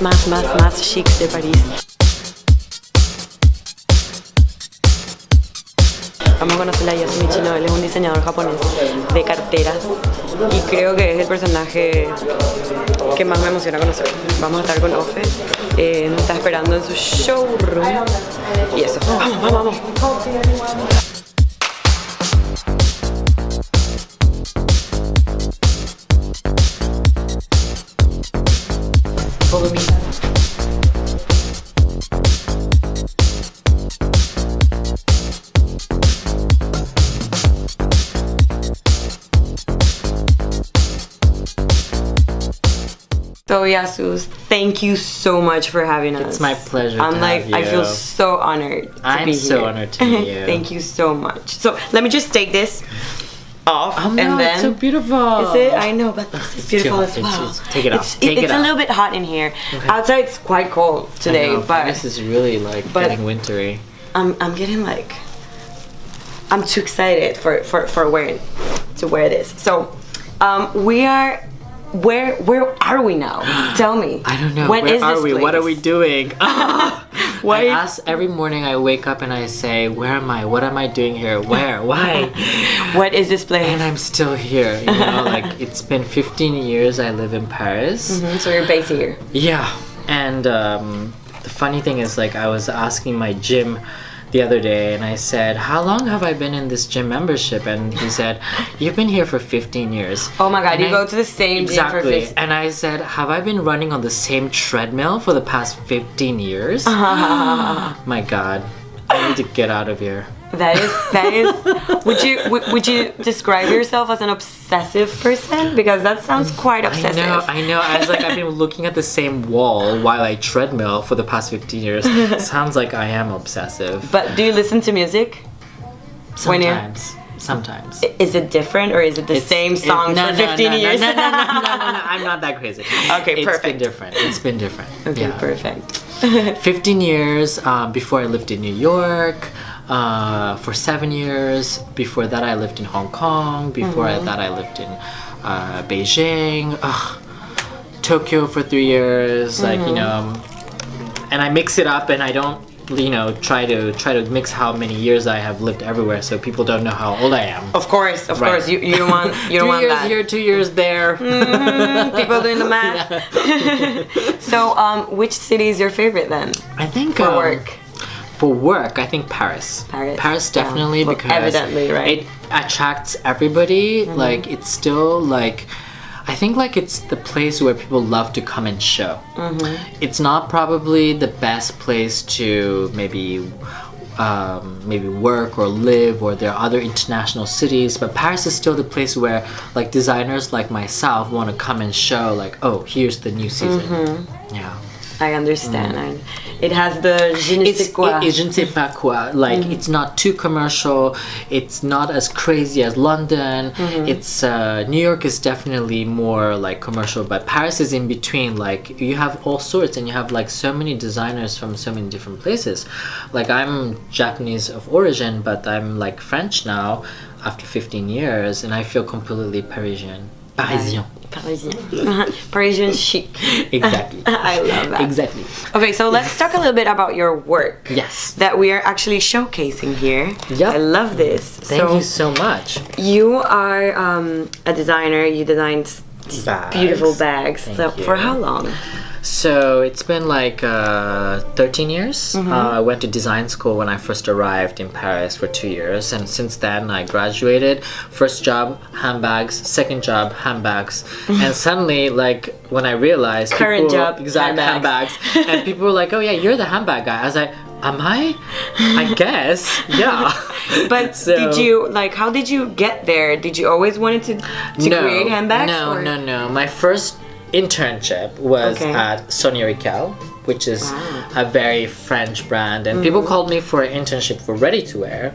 más chics de París. Vamos a conocer a Yasumichino, él es un diseñador japonés de carteras y creo que es el personaje que más me emociona conocer. Vamos a estar con Ofe, nos está esperando en su showroom y eso. Vamos. Follow me. So Yasus, thank you so much for having us. It's my pleasure. I feel so honored to I'm be so here. honored to meet you. Thank you so much. So let me just take this off, Oh no, and then it's so beautiful. is it? I know, but this is beautiful as well. Take it off. It's a little bit hot in here. Okay. Outside it's quite cold today, but this is really getting wintry. I'm getting I'm too excited for wear this. So we are. Where are we now? Tell me. I don't know. Where is this we? place? What are we doing? Why? I ask every morning. I wake up and I say, "Where am I? What am I doing here? Where? Why?" What is this place? And I'm still here. You know, it's been 15 years I live in Paris. Mm-hmm. So you're based here. Yeah, and the funny thing is, I was asking my gym the other day and I said, "How long have I been in this gym membership?" And he said, "You've been here for 15 years." Oh my god, and you go to the same gym for 15. And I said, "Have I been running on the same treadmill for the past 15 years?" My god, I need to get out of here. That is would you describe yourself as an obsessive person? Because that sounds quite obsessive. I know. I've been looking at the same wall while I treadmill for the past 15 years. Sounds like I am obsessive. But do you listen to music? Sometimes. Is it different or is it the same song for 15 years? No. I'm not that crazy. Okay, perfect. It's been different. Okay, yeah. perfect. 15 years before I lived in New York. For 7 years. Before that, I lived in Hong Kong. Before that, I lived in Beijing. Tokyo for 3 years. And I mix it up, and I don't, try to mix how many years I have lived everywhere, so people don't know how old I am. Of course. You don't want 3 years that. here, 2 years there. People doing the math. So, which city is your favorite then? I think for work. For work, I think Paris. Paris definitely, because evidently, right? It attracts everybody. It's still I think it's the place where people love to come and show. It's not probably the best place to maybe work or live, or there are other international cities, but Paris is still the place where designers like myself want to come and show oh, here's the new season. Yeah. I understand. It has the je ne sais quoi. Je ne sais pas quoi. It's not too commercial. It's not as crazy as London. It's New York is definitely more commercial, but Paris is in between. You have all sorts, and you have so many designers from so many different places. I'm Japanese of origin, but I'm French now after 15 years, and I feel completely Parisian. Parisian chic. Exactly. I love that. Exactly. Okay, so let's talk a little bit about your work. Yes. That we are actually showcasing here. Yep. I love this. Thank you so much. You are a designer. You designed beautiful bags. Thank you. For how long? So it's been 13 years. I went to design school when I first arrived in Paris for 2 years, and since then I graduated. First job, handbags. Second job, handbags. And suddenly, when I realized current job, handbags, and people were like, "Oh yeah, you're the handbag guy." I was like, "Am I? I guess, yeah." But did you how did you get there? Did you always wanted to create handbags? No. My first internship was at Sonia Riquel, which is a very French brand, and people called me for an internship for ready-to-wear,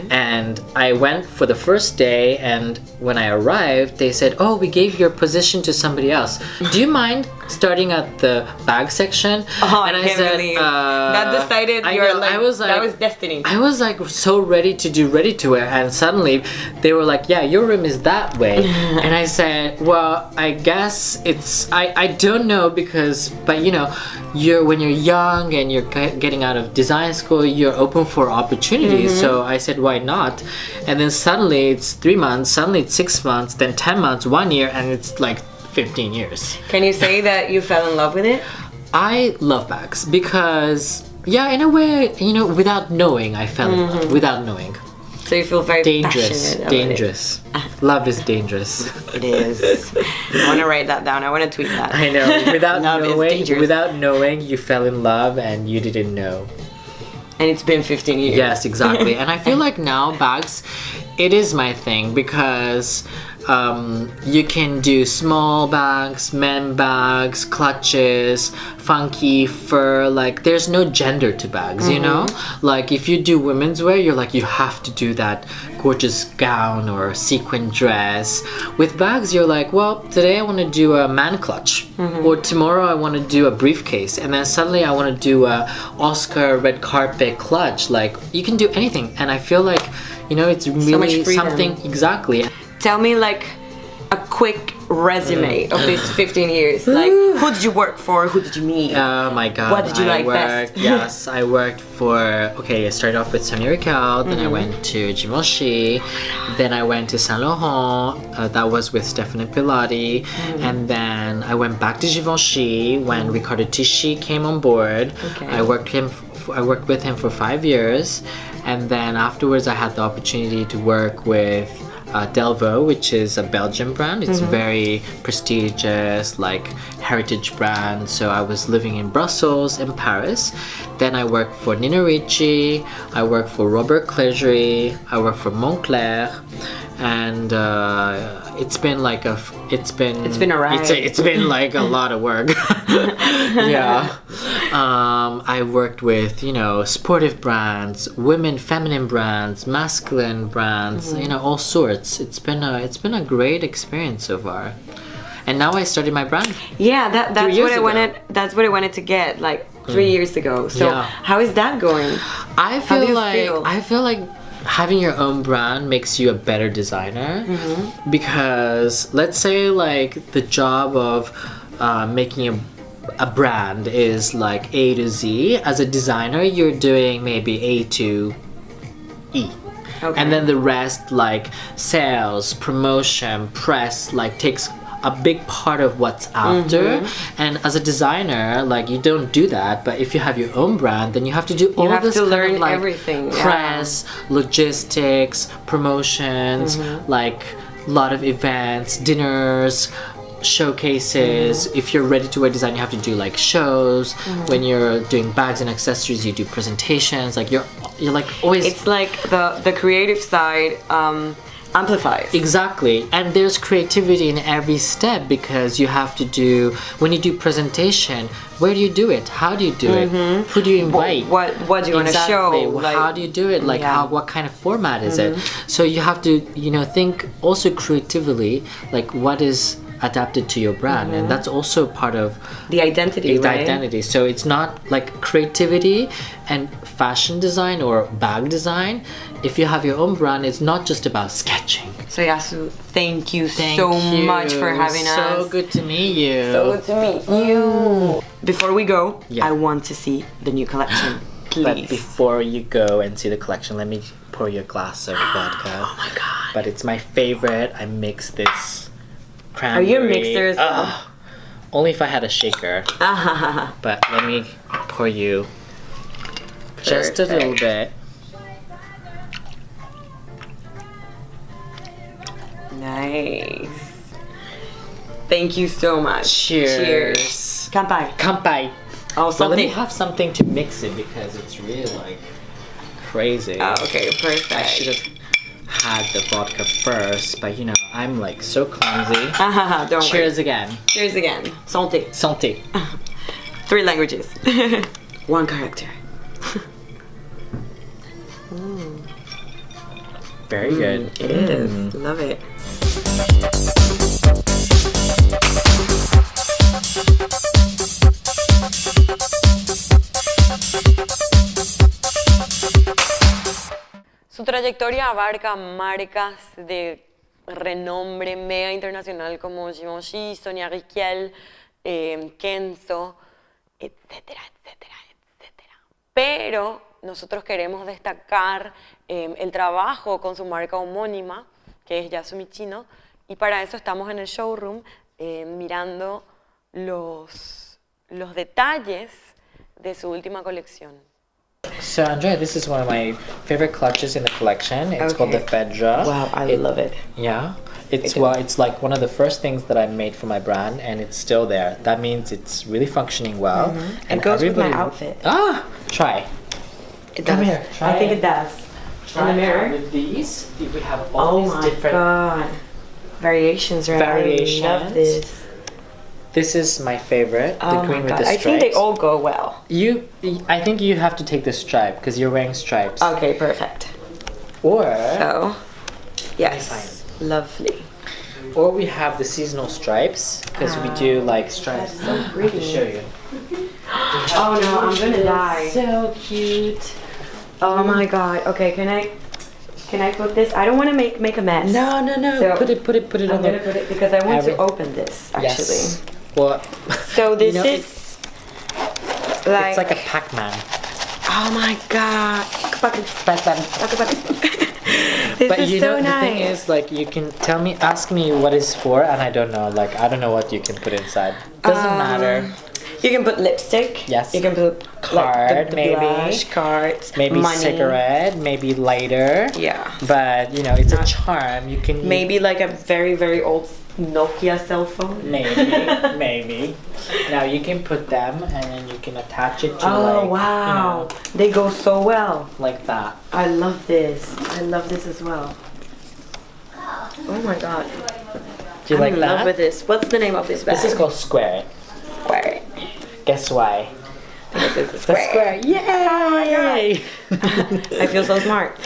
and I went for the first day, and when I arrived they said, "Oh, we gave your position to somebody else. Do you mind starting at the bag section. Oh, and I can't believe that decided I was like, that was destiny. I was like so ready to do ready to wear, and suddenly they were like, yeah, your room is that way. And I said, well, I guess it's, I don't know, because, but you know, when you're young and you're getting out of design school, you're open for opportunities. So I said, why not? And then suddenly it's 3 months, suddenly it's 6 months, then 10 months, 1 year, and it's like 15 years. Can you say that you fell in love with it? I love bags because, yeah, in a way, you know, without knowing, I fell in love, without knowing. So you feel very Dangerous. Dangerous. Love is dangerous. It is. I want to write that down. I want to tweet that. I know. Dangerous. Without knowing, you fell in love and you didn't know. And it's been 15 years. Yes, exactly. And I feel like now bags, it is my thing, because you can do small bags, men bags, clutches, funky, fur, like there's no gender to bags, you know? Like if you do women's wear, you're like, you have to do that gorgeous gown or sequin dress. With bags, you're like, well, today I want to do a man clutch, or tomorrow I want to do a briefcase, and then suddenly I want to do a Oscar red carpet clutch. Like you can do anything, and I feel like, you know, it's really something. Exactly. Tell me like a quick resume of these 15 years. Like, who did you work for? Who did you meet? Oh my god. What did you like best? Yes, I worked for, okay, I started off with Samir Cal, then I went to Givenchy, then I went to Saint Laurent, that was with Stefano Pilati, and then I went back to Givenchy when Riccardo Tisci came on board. I worked with him for 5 years, and then afterwards I had the opportunity to work with Delvaux, which is a Belgian brand. It's very prestigious, like heritage brand. So I was living in Brussels and Paris. Then I worked for Nina Ricci, I worked for Robert Clergerie, I worked for Moncler, and it's been like a ride. It's been like a lot of work. Yeah. I worked with, you know, sportive brands, feminine brands, masculine brands, you know, all sorts. It's been a great experience so far. And now I started my brand. Yeah, that's what I wanted. That's what I wanted to get like 3 years ago. So how is that going? I feel like having your own brand makes you a better designer, because let's say like the job of making a brand is like A to Z. As a designer, you're doing maybe A to E. Okay. And then the rest, like sales, promotion, press, like takes a big part of what's after. And as a designer, like you don't do that, but if you have your own brand, then you have to do all this kind of like everything. Press, logistics, promotions, like a lot of events, dinners, showcases. If you're ready to wear design, you have to do like shows. When you're doing bags and accessories, you do presentations. Like you're like always, it's like the creative side amplifies. Exactly. And there's creativity in every step, because you have to do, when you do presentation, where do you do it? How do you do it? Who do you invite? What do you want to show? Like, how do you do it? Like what kind of format is it? So you have to, you know, think also creatively, like what is adapted to your brand, and that's also part of the identity. Identity. So it's not like creativity and fashion design or bag design. If you have your own brand, it's not just about sketching. So Yasu, thank you so much for having us. So good to meet you. So good to meet you. Before we go, I want to see the new collection, please. But before you go and see the collection, let me pour you a glass of vodka. Oh my god. But it's my favorite. I mix this cranberry. Are you a mixer as well? Only if I had a shaker. But let me pour you just a little bit. Nice. Thank you so much. Cheers. Kanpai. Kanpai. Oh, but let me have something to mix it, because it's really like crazy. Oh, okay, perfect. I should have had the vodka first, but you know, I'm like so clumsy. Don't Cheers worry. again. Cheers again. Santé. Santé. 3 languages. 1 character. Very good. It is. Love it. Su trayectoria abarca marcas de renombre mega internacional como Givenchy, Sonia Rykiel, Kenzo, etcétera, etcétera, etcétera. Pero nosotros queremos destacar el trabajo con su marca homónima, que es Yasumi Chino, y para eso estamos en el showroom mirando los detalles de su última colección. So Andrea, this is one of my favorite clutches in the collection. It's called the Fedra. Wow, I love it. Yeah. It's like one of the first things that I made for my brand, and it's still there. That means it's really functioning well. And it goes with my outfit. Try. It Come does. here. Try I think it. it does. Try in the mirror. With these. We have all these different God. Variations, right? variations. I love this. This is my favorite, the green with the I stripes. think they all go well. I think you have to take the stripe because you're wearing stripes. Okay, perfect. Or So, yes, Fine. lovely. or we have the seasonal stripes because we do like stripes. That's so I have to pretty. show you. Oh no, I'm gonna die. So cute. Oh my God. Okay, can I put this? I don't want to make a mess. No. So, put it I'm on gonna the. put it because I want Every- to open this actually. Yes. Well, So this you know, is like, it's like a Pac-Man. oh my God. This But is you so know, nice. the thing is, like, you can ask me what it's for, and I don't know. Like, I don't know what you can put inside. Doesn't matter. You can put lipstick. Yes. You can put Card, like the maybe. blush, cards, Maybe money. cigarette, maybe lighter. Yeah. But you know, it's a charm. You can Maybe like a very, very old Nokia cell phone. maybe. Now you can put them, and then you can attach it to Oh like, wow. you know, They go so well. like that. I love this. I love this as well. Oh my God. Do you I'm like in that? love with this. What's the name of this bag? This is called Square. Square. Guess why? Because it's a The square. Square. Yay! I feel so smart.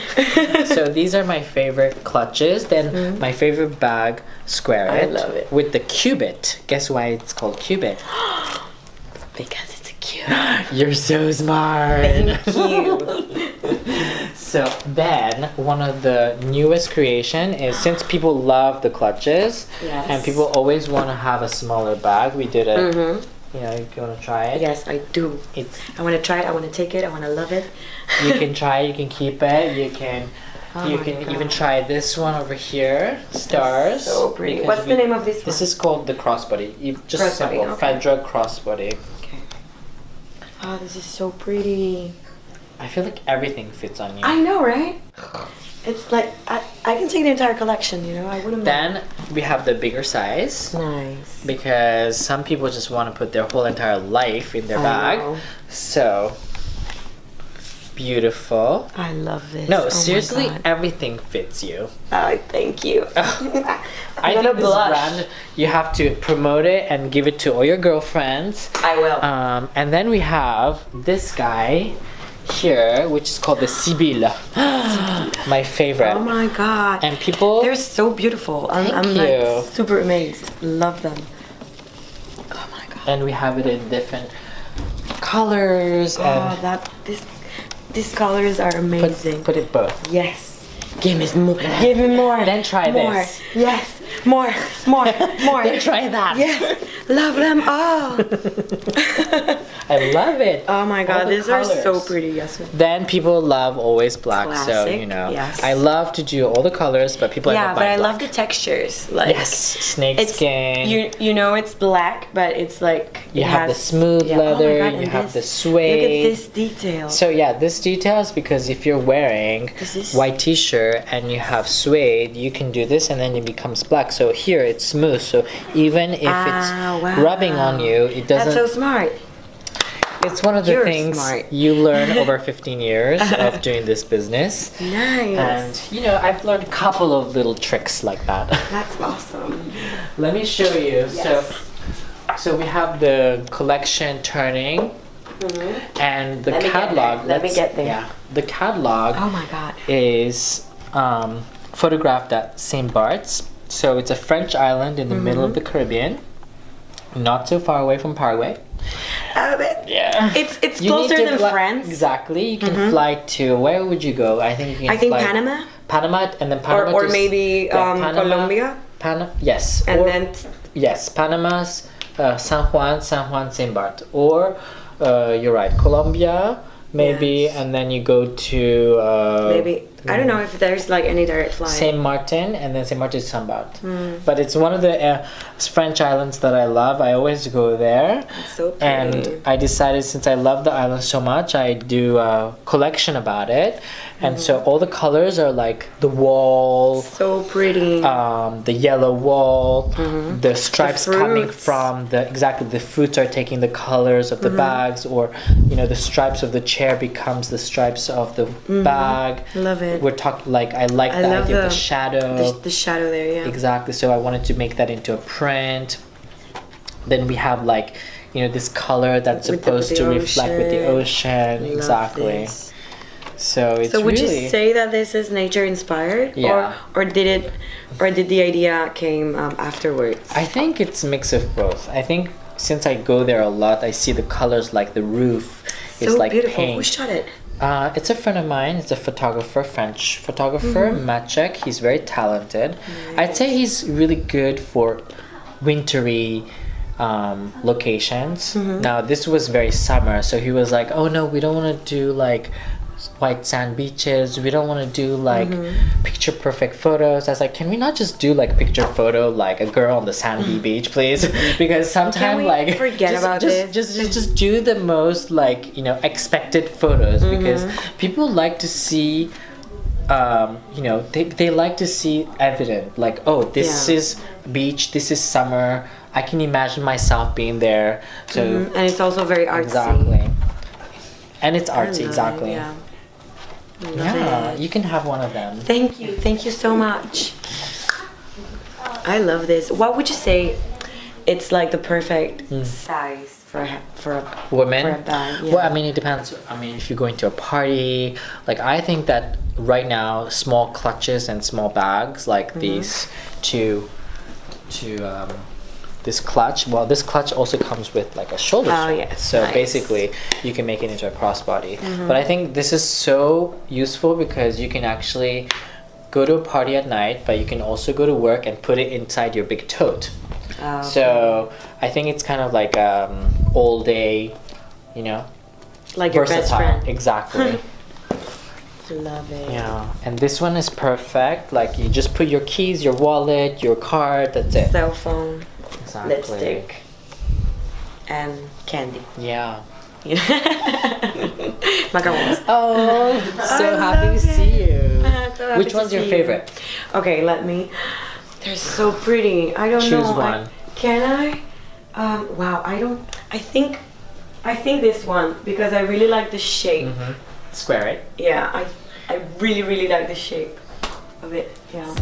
So these are my favorite clutches. Then my favorite bag, Square. I love it. With the Cubit. Guess why it's called Cubit? Because it's cute. You're so smart. Thank you. So then one of the newest creation is, since people love the clutches Yes. and people always want to have a smaller bag, we did a you know, you want to try it? Yes, I do. It's I want to try it. I want to take it. I want to love it. you can try it, you can keep it, you can Oh you my can God. even try this one over here, stars. So pretty. because What's the name of this one? This is called the crossbody. You just Crossbody, simple okay. Fedra crossbody. Okay. Oh, this is so pretty. I feel like everything fits on you. I know, right? It's like I can take the entire collection. You know, I wouldn't. Then we have the bigger size. Nice. Because some people just want to put their whole entire life in their I bag. know. So beautiful. I love this. No, Oh my seriously, God. everything fits you. Thank you. I gonna think this blush. brand, you have to promote it and give it to all your girlfriends. I will. And then we have this guy here, which is called the Sibyl. My favorite. Oh my God. And people, They're so beautiful. I'm you. like super amazed. Love them. Oh my God. and we have it in different colors. Oh, And these colors are amazing. put it both. Yes. Give me more. Give me more. Then try more. this. Yes. More. More. Then try that. Yes. Love them all. I love it. Oh my God, All the these are so colors. pretty. Yes. Then people love always black, so Classic, you know. yes. I love to do all the colors, but people Yeah, end up but buying I black. love the textures. Like Yes, snake it's skin. you know it's black, but it's like You it have the has- smooth yeah. Oh my leather, God, you and have the this- suede. Look at this detail. So yeah, this details because if you're wearing This is- white t-shirt and you have suede, you can do this and then it becomes black. So here it's smooth. So even if it's wow. rubbing on you, it doesn't. That's so smart. It's one of the You're things smart. you learn over 15 years of doing this business. Nice. And you know, I've learned a couple of little tricks like that. That's awesome. Let me show you. Yes. So we have the collection turning. And the Let me get catalog. there. Let me let's- get there. Yeah, the catalog Oh my God. is photographed at Saint Bart's. So it's a French island in the middle of the Caribbean. not so far away from Paraguay. Yeah. It's You closer need to than fly- France. Exactly. You can fly to, where would you go? I think you can fly Panama. Panama, and then Panama Or to maybe Panama, Colombia. Yes. And or, then yes, Panama's San Juan, Saint Bart, or you're right, Colombia, maybe, Yes. and then you go to maybe I don't know if there's like any direct flight. Saint Martin, and then Saint Martin is Saint Bart. But it's one of the French islands that I love. I always go there. It's so pretty. And I decided, since I love the island so much, I do a collection about it. And so all the colors are like the wall, So pretty. the yellow wall, the stripes coming fruits. from the fruits are taking the colors of the bags, or the stripes of the chair becomes the stripes of the bag. Love it. We're talking like I like I the love idea of the shadow. The shadow there, yeah. Exactly. So I wanted to make that into a print. Then we have like this color that's With supposed the to reflect with the ocean. Love Exactly. this. So it's So would really you say that this is nature inspired? Yeah. Or did the idea came afterwards? I think it's a mix of both. I think since I go there a lot, I see the colors, like the roof is So like beautiful. pink. Who shot it? It's a friend of mine. It's a photographer, French photographer, Maciek. He's very talented. I'd say he's really good for wintry locations. Now this was very summer, so he was like, "Oh no, we don't want to do like white sand beaches. We don't want to do like picture perfect photos." I was like, "Can we not just do like picture photo like a girl on the sandy beach, please?" Because sometimes we like forget about this? just do the most like expected photos, because people like to see they like to see evident, like, oh, this is beach, this is summer, I can imagine myself being there. So And it's also very artsy. exactly, and it's I artsy. love Exactly. it, yeah. Love Yeah, it. you can have one of them. Thank you so much. I love this. What would you say? It's like the perfect size for a Women. for a bag. Yeah. Well, I mean, it depends. I mean, if you're going to a party, like I think that right now, small clutches and small bags like these to this clutch. Well, this clutch also comes with like a shoulder Oh, strap. yes, So nice. basically, you can make it into a crossbody. But I think this is so useful because you can actually go to a party at night, but you can also go to work and put it inside your big tote. Oh, So I think it's kind of like all day, like your best friend. Exactly. Love it. Yeah. And this one is perfect. Like you just put your keys, your wallet, your card. That's it. Cell phone, Exactly. lipstick, and candy. Yeah. Macarons. Oh, so I happy to love see it. you. So happy Which to one's your see favorite? You. Okay, let me. They're so pretty. I don't know. Choose one. Can I? Wow. I don't. I think this one because I really like the shape. Square, right? Yeah. I really like the shape of it. Yeah.